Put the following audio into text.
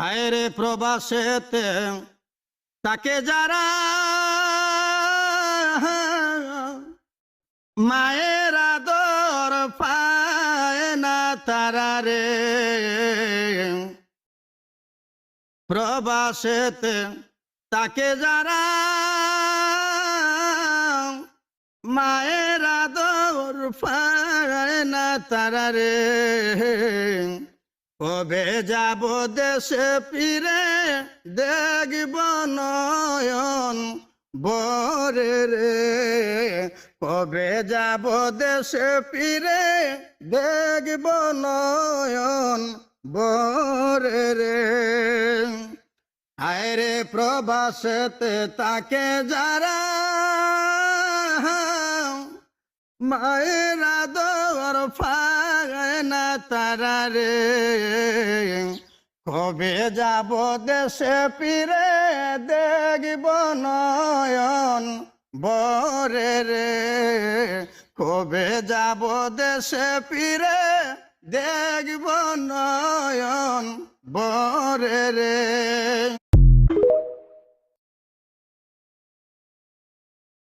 হায় রে প্রবাসেতে তাকে যারা মায়ের আদর পায় না তারা রে। প্রবাসেতে তাকে যারা মায়ের আদর পায় না তারা রে। কবে যাব দেশে ফিরে দেখব নয়ন বরে রে। কবে যাব দেশে ফিরে দেখব নয়ন বরে রে। হায় রে প্রবাসেতে তাকে যারা মায়ের আদর পায় না তারা রে। কবে যাব দেশে ফিরে দেখব নয়ন বরে রে। কবে যাব দেশে ফিরে দেখব নয়ন বরে রে।